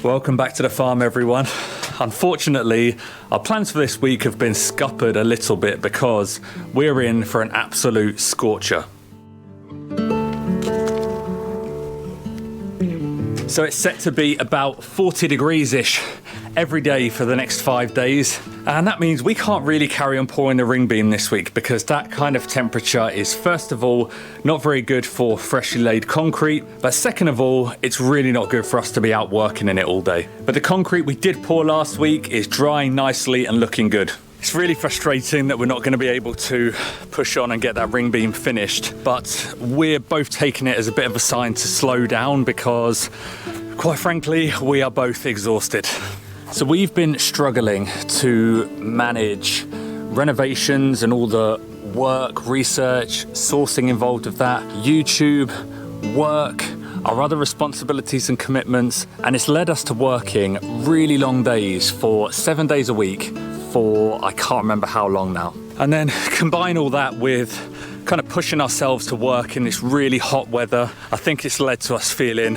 Welcome back to the farm, everyone. Unfortunately, our plans for this week have been scuppered a little bit because we're in for an absolute scorcher. So it's set to be about 40 degrees-ish every day for the next 5 days. And that means we can't really carry on pouring the ring beam this week because that kind of temperature is, first of all, not very good for freshly laid concrete. But second of all, it's really not good for us to be out working in it all day. But the concrete we did pour last week is drying nicely and looking good. It's really frustrating that we're not going to be able to push on and get that ring beam finished, but we're both taking it as a bit of a sign to slow down because, quite frankly, we are both exhausted. So we've been struggling to manage renovations and all the work, research, sourcing involved with that, YouTube, work, our other responsibilities and commitments, and it's led us to working really long days for 7 days a week for I can't remember how long now. And then combine all that with kind of pushing ourselves to work in this really hot weather, I think it's led to us feeling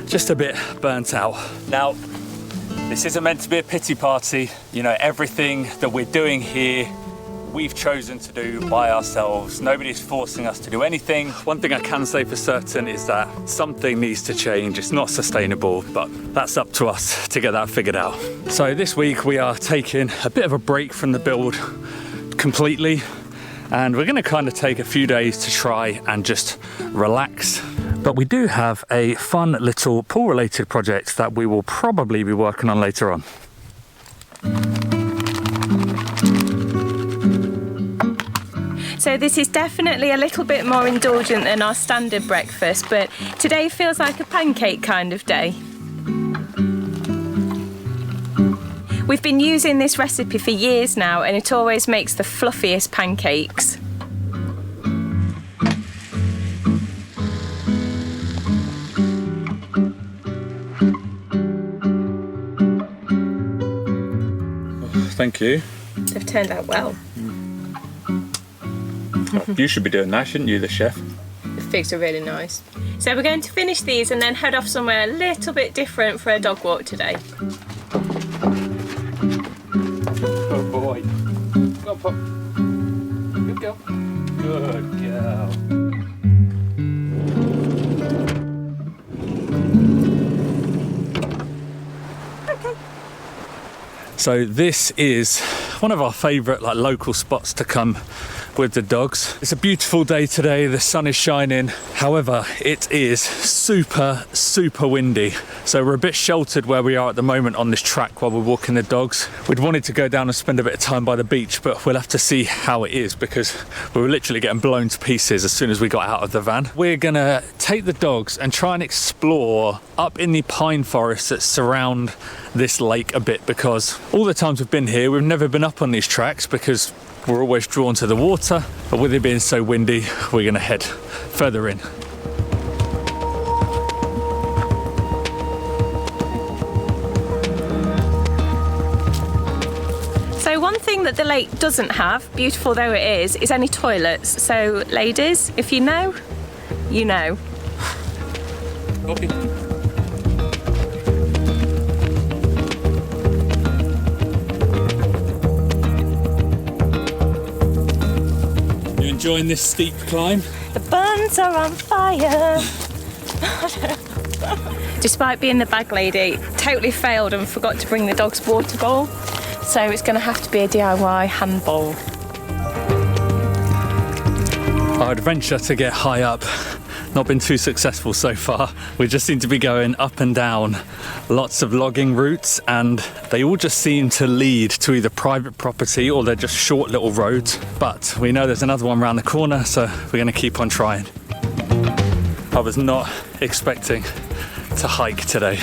just a bit burnt out. Now, this isn't meant to be a pity party. You know, everything that we're doing here, we've chosen to do by ourselves. Nobody's forcing us to do anything. One thing I can say for certain is that something needs to change. It's not sustainable, but that's up to us to get that figured out. So this week we are taking a bit of a break from the build completely, and we're gonna kind of take a few days to try and just relax. But we do have a fun little pool-related project that we will probably be working on later on. So this is definitely a little bit more indulgent than our standard breakfast, but today feels like a pancake kind of day. We've been using this recipe for years now, and it always makes the fluffiest pancakes. Thank you. They've turned out well. You should be doing that, shouldn't you, the chef? The figs are really nice. So we're going to finish these and then head off somewhere a little bit different for a dog walk today. Oh boy. Go on, Pop. Good girl. Good girl. Okay. So this is one of our favourite local spots to come with the dogs. It's a beautiful day today, the sun is shining. However, it is super windy. So we're a bit sheltered where we are at the moment on this track while we're walking the dogs. We'd wanted to go down and spend a bit of time by the beach, but we'll have to see how it is because we were literally getting blown to pieces as soon as we got out of the van. We're gonna take the dogs and try and explore up in the pine forests that surround this lake a bit, because all the times we've been here, we've never been up on these tracks because we're always drawn to the water, but with it being so windy, we're gonna head further in. So one thing that the lake doesn't have, beautiful though it is any toilets. So ladies, if you know, you know. Okay. Enjoying this steep climb? The buns are on fire. Despite being the bag lady, totally failed and forgot to bring the dog's water bowl. So it's going to have to be a DIY hand bowl. Our adventure to get high up, not been too successful so far. We just seem to be going up and down lots of logging routes, and they all just seem to lead to either private property or they're just short little roads. But we know there's another one around the corner, so we're gonna keep on trying. I was not expecting to hike today.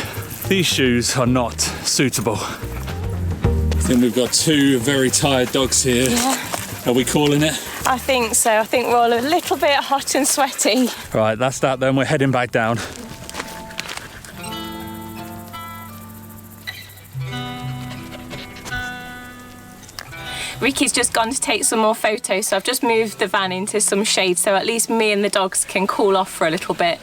These shoes are not suitable. I think we've got two very tired dogs here. Yeah. Are we calling it? I think so. I think we're all a little bit hot and sweaty. Right, that's that then. We're heading back down. Ricky's just gone to take some more photos, so I've just moved the van into some shade so at least me and the dogs can cool off for a little bit.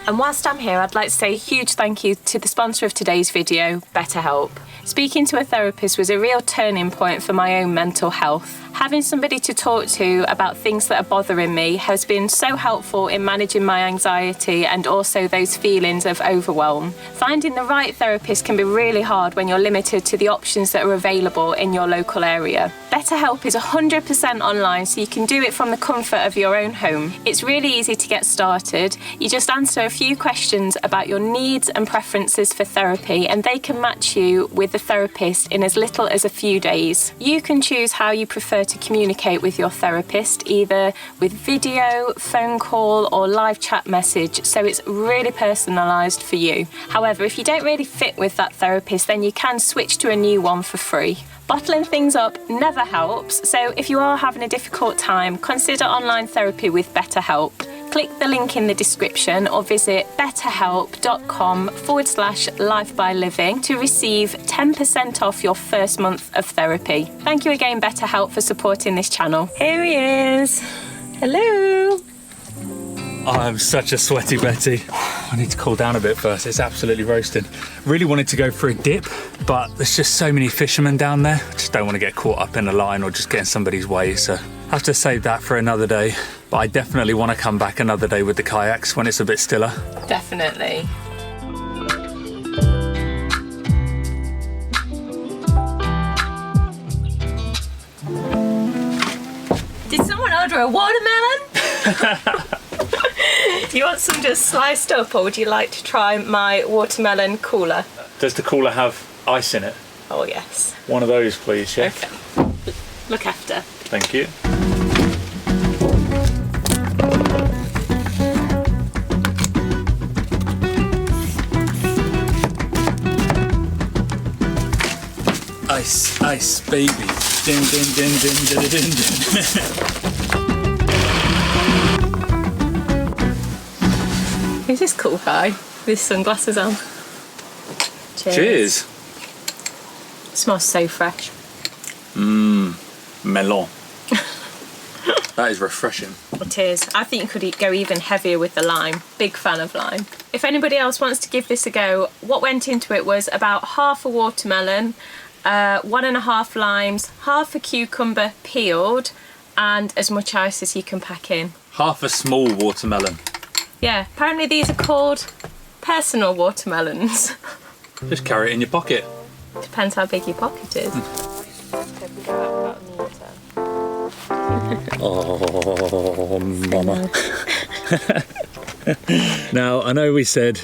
And whilst I'm here, I'd like to say a huge thank you to the sponsor of today's video, BetterHelp. Speaking to a therapist was a real turning point for my own mental health. Having somebody to talk to about things that are bothering me has been so helpful in managing my anxiety and also those feelings of overwhelm. Finding the right therapist can be really hard when you're limited to the options that are available in your local area. BetterHelp is 100% online, so you can do it from the comfort of your own home. It's really easy to get started. You just answer a few questions about your needs and preferences for therapy, and they can match you with the therapist in as little as a few days. You can choose how you prefer to communicate with your therapist, either with video, phone call, or live chat message, so it's really personalised for you. However, if you don't really fit with that therapist, then you can switch to a new one for free. Bottling things up never helps, so if you are having a difficult time, consider online therapy with BetterHelp. Click the link in the description or visit betterhelp.com/lifebyliving to receive 10% off your first month of therapy. Thank you again, BetterHelp, for supporting this channel. Here he is. Hello. I'm such a sweaty Betty. I need to cool down a bit first. It's absolutely roasting. Really wanted to go for a dip, but there's just so many fishermen down there. I just don't want to get caught up in a line or just get in somebody's way, so I have to save that for another day. But I definitely want to come back another day with the kayaks when it's a bit stiller. Definitely. Did someone order a watermelon? Do you want some just sliced up, or would you like to try my watermelon cooler? Does the cooler have ice in it? Oh yes. One of those, please, chef. Okay. Look after. Thank you. Ice, ice, baby. Din, din, din, din, din, din, din. Who's this cool guy with sunglasses on? Cheers. Smells so fresh. Melon. That is refreshing. It is. I think you could go even heavier with the lime. Big fan of lime. If anybody else wants to give this a go, what went into it was about half a watermelon, 1.5 limes, half a cucumber peeled, and as much ice as you can pack in. Half a small watermelon. Yeah, apparently these are called personal watermelons. Just carry it in your pocket. Depends how big your pocket is. Oh, mama. Now, I know we said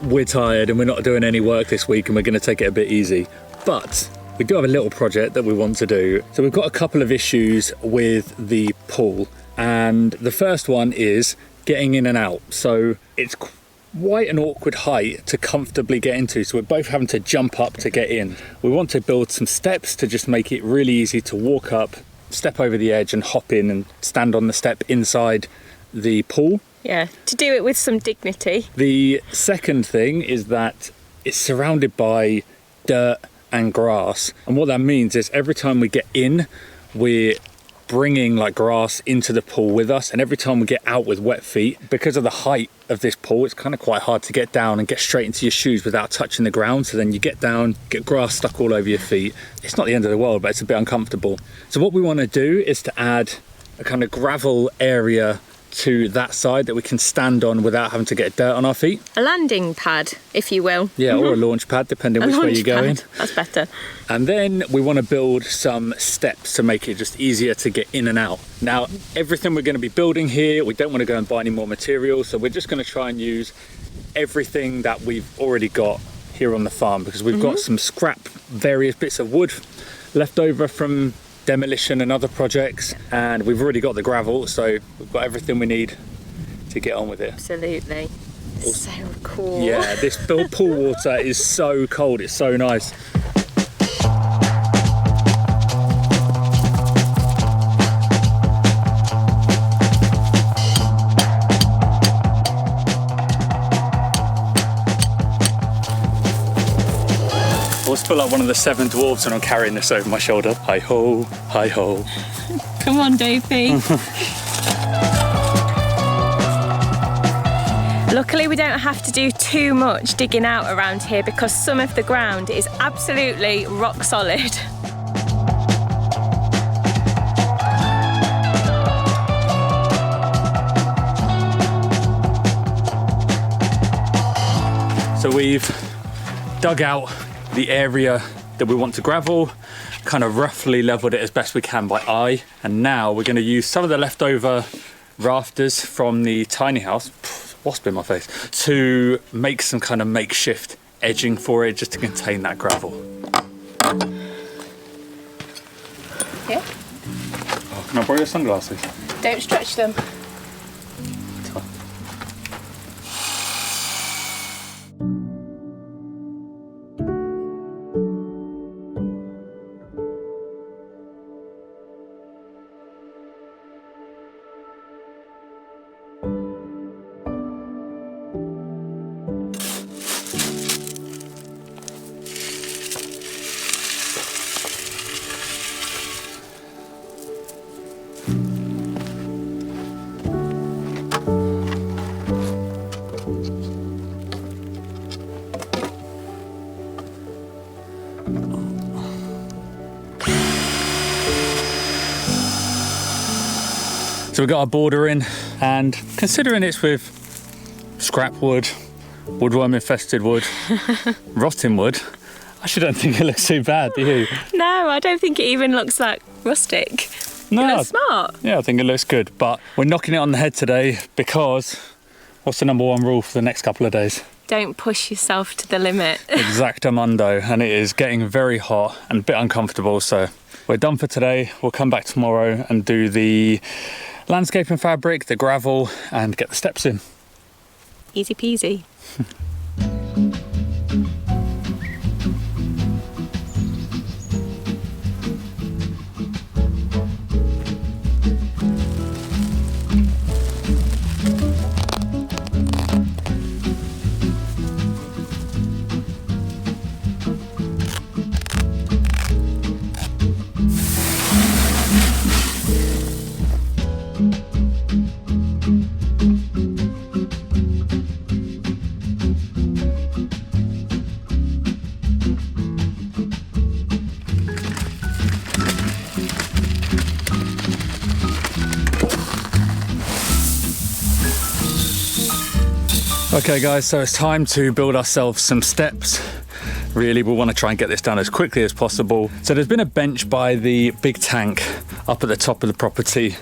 we're tired and we're not doing any work this week and we're going to take it a bit easy, but we do have a little project that we want to do. So we've got a couple of issues with the pool, and the first one is getting in and out. So it's quite an awkward height to comfortably get into, so we're both having to jump up to get in. We want to build some steps to just make it really easy to walk up, step over the edge and hop in and stand on the step inside the pool. Yeah, to do it with some dignity. The second thing is that it's surrounded by dirt and grass, and what that means is every time we get in, we're bringing like grass into the pool with us, and every time we get out with wet feet, because of the height of this pool, it's kind of quite hard to get down and get straight into your shoes without touching the ground. So then you get down, get grass stuck all over your feet. It's not the end of the world, but it's a bit uncomfortable. So what we want to do is to add a kind of gravel area to that side that we can stand on without having to get dirt on our feet. A landing pad, if you will. Yeah, or a launch pad, depending which way you're going. That's better. And then we want to build some steps to make it just easier to get in and out. Now, everything we're going to be building here, we don't want to go and buy any more materials, so we're just going to try and use everything that we've already got here on the farm, because we've got some scrap, various bits of wood left over from demolition and other projects, and we've already got the gravel, so we've got everything we need to get on with it. Absolutely. So cool. Yeah, this pool water is so cold, it's so nice. I always feel like one of the 7 dwarves when I'm carrying this over my shoulder. Hi ho, hi ho. Come on, Dopey. Luckily we don't have to do too much digging out around here because some of the ground is absolutely rock solid. So we've dug out the area that we want to gravel, kind of roughly leveled it as best we can by eye, and now we're going to use some of the leftover rafters from the tiny house, wasp in my face, to make some kind of makeshift edging for it just to contain that gravel. Yeah. Oh, can I borrow your sunglasses? Don't stretch them. So we've got our border in, and considering it's with scrap wood, woodworm infested wood, rotting wood, I actually don't think it looks too bad, do you? No, I don't think it even looks like rustic. No. It looks smart. Yeah, I think it looks good, but we're knocking it on the head today because what's the number one rule for the next couple of days? Don't push yourself to the limit. Exactamundo, and it is getting very hot and a bit uncomfortable, so we're done for today. We'll come back tomorrow and do the landscaping fabric, the gravel, and get the steps in. Easy peasy. Okay guys, so it's time to build ourselves some steps. Really, we want to try and get this done as quickly as possible. So there's been a bench by the big tank up at the top of the property,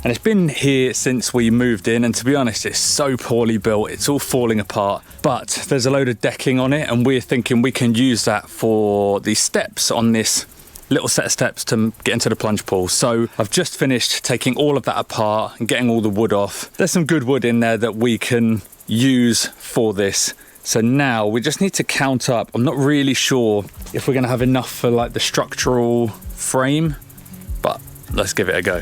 and it's been here since we moved in, and to be honest, it's so poorly built, it's all falling apart. But there's a load of decking on it, and we're thinking we can use that for the steps on this little set of steps to get into the plunge pool. So I've just finished taking all of that apart and getting all the wood off. There's some good wood in there that we can use for this. So now we just need to count up. I'm not really sure if we're going to have enough for like the structural frame, but let's give it a go.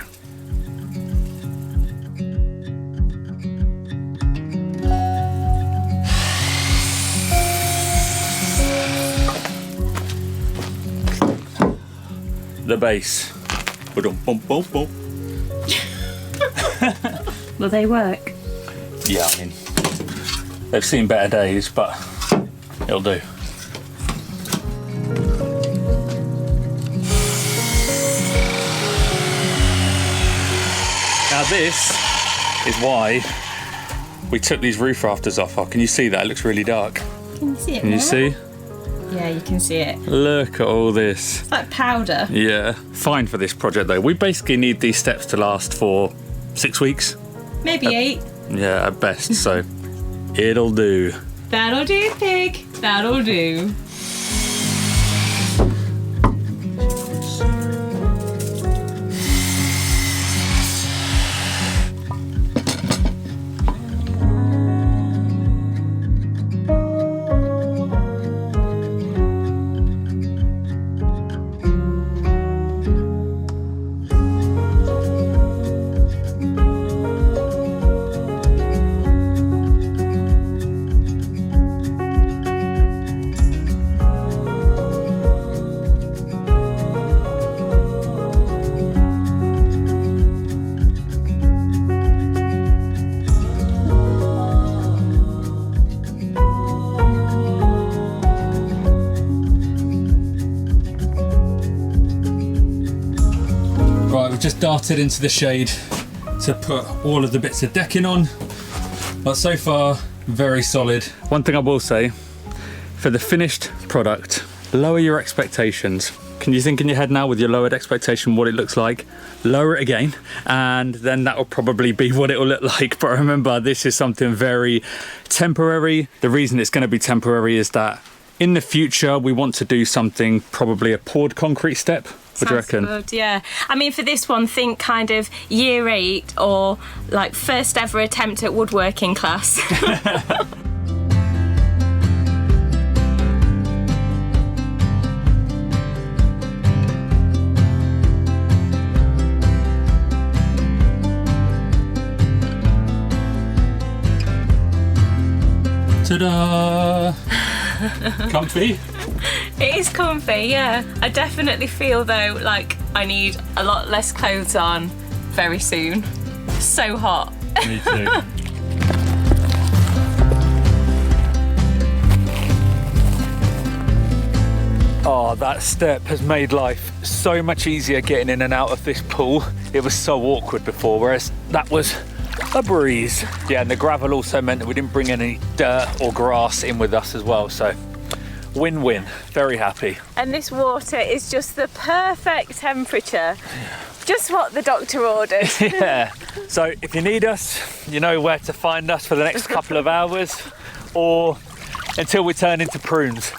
The base. Boom, boom, boom, boom. Will they work? Yeah, I mean, they've seen better days, but it'll do. Now this is why we took these roof rafters off. Oh, can you see that? It looks really dark. Can you see it? Can you see? Yeah, you can see it. Look at all this. It's like powder. Yeah, fine for this project though. We basically need these steps to last for 6 weeks. Maybe 8. Yeah, at best, so it'll do. That'll do, pig. That'll do. just darted into the shade to put all of the bits of decking on, but so far very solid. One thing I will say, for the finished product, lower your expectations. Can you think in your head now with your lowered expectation what it looks like? Lower it again, and then that will probably be what it will look like. But remember, this is something very temporary. The reason it's going to be temporary is that in the future we want to do something, probably a poured concrete step. What do you reckon? Good, yeah. I mean, for this one, think kind of year 8 or like first ever attempt at woodworking class. Ta-da! Comfy? It is comfy, yeah. I definitely feel though like I need a lot less clothes on very soon. So hot. Me too. Oh, that step has made life so much easier getting in and out of this pool. It was so awkward before, whereas that was a breeze. Yeah, and the gravel also meant that we didn't bring any dirt or grass in with us as well, so win-win. Very happy. And this water is just the perfect temperature. Just what the doctor ordered. Yeah. So if you need us, you know where to find us for the next couple of hours, or until we turn into prunes.